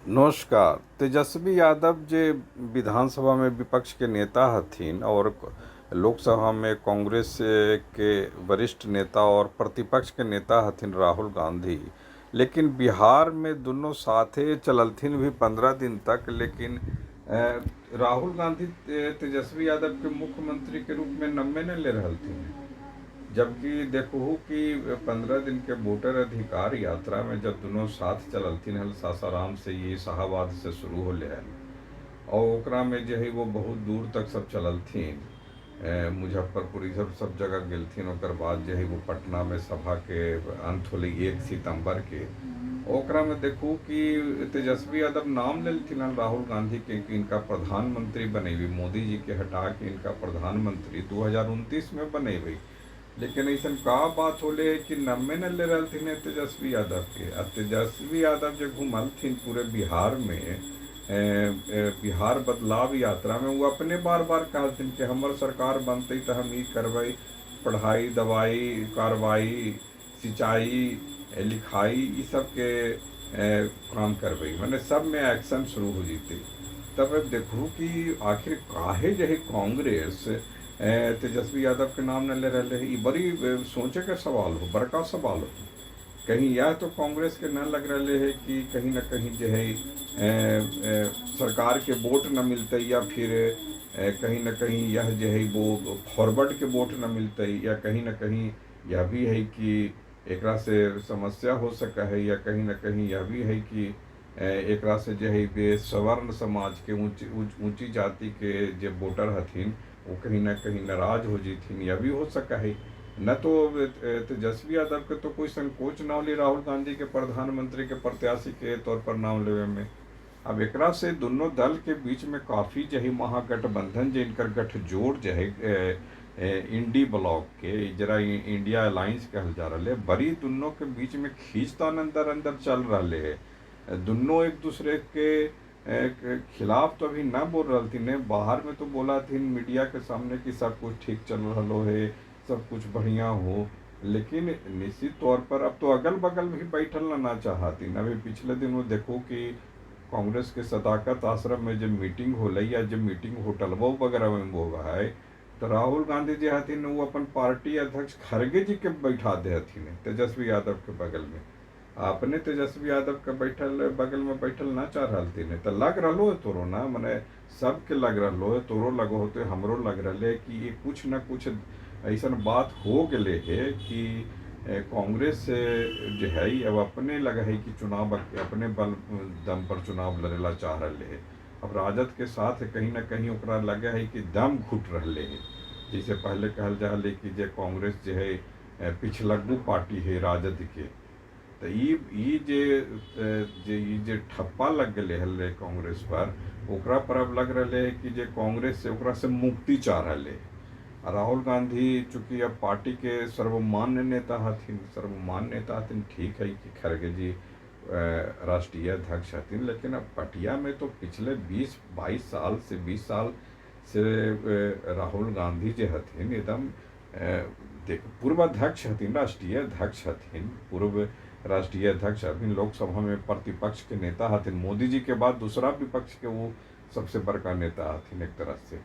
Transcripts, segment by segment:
नमस्कार। तेजस्वी यादव जे विधानसभा में विपक्ष के नेता हथिन और लोकसभा में कांग्रेस के वरिष्ठ नेता और प्रतिपक्ष के नेता हथिन राहुल गांधी। लेकिन बिहार में दोनों साथे चललथिन भी 15 दिन तक। लेकिन राहुल गांधी तेजस्वी यादव के मुख्यमंत्री के रूप में नम्मे न ले रहलथिन। जबकि देखू कि 15 दिन के वोटर अधिकार यात्रा में जब दोनों साथ चललथिन हल, सासाराम से ये शाहबाद से शुरू होले हल और ओकरा में जो है वो बहुत दूर तक सब चललथिन। मुजफ्फरपुर, ये सब जगह गेलथिन। ओकर बाद जो है वो पटना में सभा के अंत होले 1 सितंबर के। ओकरा में देखू कि तेजस्वी यादव नाम लेलथिन हल राहुल गांधी के कि इनका प्रधानमंत्री बनेबी, मोदी जी के हटा के इनका प्रधानमंत्री 2029 में बनेबी। लेकिन ऐसा का बात होले कि नम्मे न ले रहलथिन तेजस्वी यादव के। आ तेजस्वी यादव जो घूमलथिन पूरे बिहार में, बिहार बदलाव यात्रा में, वो अपने बार बार कहलथिन कि हमर सरकार बनते तो हम ई करबै, पढ़ाई दवाई कार्रवाई सिंचाई लिखाई ई सब के काम करबै, मैंने सब में एक्शन शुरू हो जीते। तब अब देखू कि आखिर काहे जो है कांग्रेस तेजस्वी यादव के नाम न ले रहे हैं। ये बड़ी सोचे का सवाल हो, बड़का सवाल हो। कहीं यह तो कांग्रेस के न लग रहे है कि कहीं न कहीं जो है सरकार के वोट न मिलते, या फिर कहीं न कहीं यह जो है वो फॉरवर्ड के वोट न मिलते, या कहीं न कहीं यह भी है कि एकरा से समस्या हो सका है, या कहीं न कहीं यह भी है कि एकरा से जो है बे सवर्ण समाज के ऊंची जाति के जो वोटर हथिन वो कहीं ना कहीं नाराज हो जीथिन। यह भी हो सका है। न तो तेजस्वी यादव के तो कोई संकोच ना होली राहुल गांधी के प्रधानमंत्री के प्रत्याशी के तौर पर नाम लेवे में। अब एकरा से दोनों दल के बीच में काफ़ी जो है महागठबंधन जो इनकर गठजोड़ जो है इंडी ब्लॉक के जरा इंडिया अलायंस कहल जा रहा है, बड़ी दोनों के बीच में खींचतान अंदर अंदर चल रहे है। दोनों एक दूसरे के खिलाफ तो अभी ना बोल रही थी ने, बाहर में तो बोला थी मीडिया के सामने कि सब कुछ ठीक चल रहा है, सब कुछ बढ़िया हो। लेकिन निश्चित तौर पर अब तो अगल बगल भी बैठल ना चाहती न। अभी पिछले दिन वो देखो कि कांग्रेस के सदाकत आश्रम में जब मीटिंग हो या जब मीटिंग होटलबो वगैरह में वो है, तो राहुल गांधी जी हथिन वो अपन पार्टी अध्यक्ष खड़गे जी के बैठा दे हथिन तेजस्वी यादव के बगल में। अपने तेजस्वी यादव के बैठल बगल में बैठल ना चाह रहा थी। तो लग रहा है तोरो ना, मने सबके लग रहा है, तोरो लगो होते हमरो लग रहा है कि ये कुछ न कुछ ऐसा बात हो गए है कि कांग्रेस जो है अब अपने लगा है कि चुनाव अपने बल दम पर चुनाव लड़ेला चाह रहे है। अब राजद के साथ कहीं ना कहीं ओकरा लगे है कि दम घुट रहे है। जैसे पहले कहल जा रहा कि जे कांग्रेस जो है पिछलग्गू पार्टी है राजद के, तो जे ठप्पा लग गए हल्ले कांग्रेस पर, ओकरा पर अब लग रहे है कि जे कांग्रेस से ओकरा से मुक्ति चाह रहे है। राहुल गांधी चूंकि अब पार्टी के सर्वमान्य नेता हथिन, ठीक है कि खड़गे जी राष्ट्रीय अध्यक्ष हथिन, लेकिन अब पटिया में तो पिछले 20-22 साल से 20 साल से राहुल गांधी जो हथिन एकदम पूर्व अध्यक्ष हथिन, राष्ट्रीय अध्यक्ष हथिन, पूर्व राष्ट्रीय अध्यक्ष अभी लोकसभा में प्रतिपक्ष के नेता हथिन। मोदी जी के बाद दूसरा विपक्ष के वो सबसे बड़का नेता हथिन एक तरह से।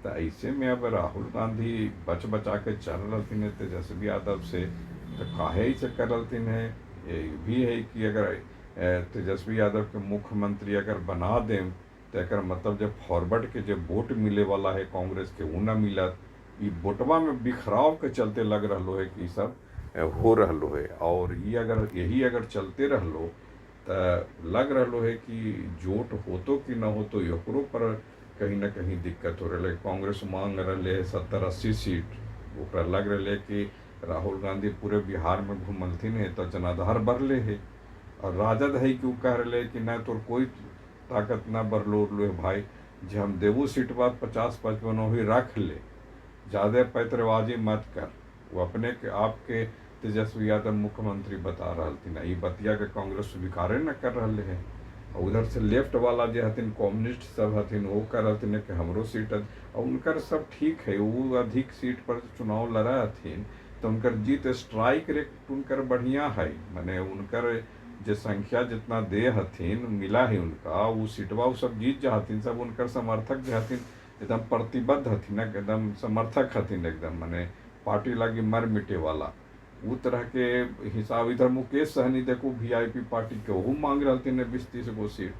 तो ऐसे में अब राहुल गांधी बच बचा के चल रही तेजस्वी यादव से, तो काहे से कर रही है। ये भी है कि अगर तेजस्वी यादव के मुख्यमंत्री अगर बना दें तो एक मतलब जब फॉरवर्ड के जो वोट मिले वाला है कांग्रेस के वो न मिलत, ये वोटवा में बिखराव के चलते लग रहा है कि सब हो रहा है। और ये अगर यही अगर चलते रहो तो लग रहा है कि जोट हो तो कि न हो तो एकरो पर कहीं ना कहीं दिक्कत हो रहा है। कांग्रेस मांग रहे है 70-80 सीट, ओकरा लग रहा है कि राहुल गांधी पूरे बिहार में घूमलथिन है तो जनाधार बढ़ले है। और राजद है कि वो कह रहे कि न तो कोई ताकत ना बढ़लो उड़लो है भाई, जो हम देवू सीट बाद 50-55 ही रख ले, ज़्यादा पैतरबाजी मत कर। वो अपने के आपके तेजस्वी यादव मुख्यमंत्री बता रहा थी, ये बतिया के कांग्रेस स्वीकारे न कर रहे हैं। उधर से लेफ्ट वाला जो हथिन कम्युनिस्ट सब हथिन वो कर रहे कि हमरो सीट, और उनकर सब ठीक है, वो अधिक सीट पर चुनाव लड़ा हथिन तो उनकर जीत स्ट्राइक रेट उनकर बढ़िया है। माने उनकर जे संख्या जितना दे हथिन मिला है उनका वो सीटवा वो सब जीत जा हथिन, सब उनकर समर्थक जो हथिन एकदम प्रतिबद्ध हथिन, एकदम समर्थक हथिन, एकदम माने पार्टी लागी मर मिटे वाला वो तरह के हिसाब। इधर मुकेश सहनी देखो वीआईपी पार्टी के वो मांग रहे थे 20-30 गो सीट।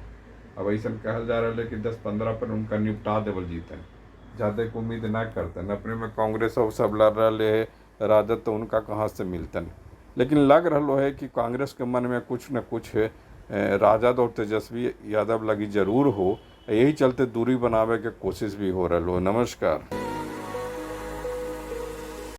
अब ऐसा कहल जा रहा है कि 10-15 पर उनका निपटा देवल जीतन, ज़्यादा के उम्मीद ना करतन। अपने में कांग्रेस और सब लड़ रहे है, राजद तो उनका कहाँ से मिलतन। लेकिन लग रहा है कि कांग्रेस के मन में कुछ न कुछ राजद और तेजस्वी यादव लगी जरूर हो, यही चलते दूरी बनावे के कोशिश भी हो रहा हो। नमस्कार।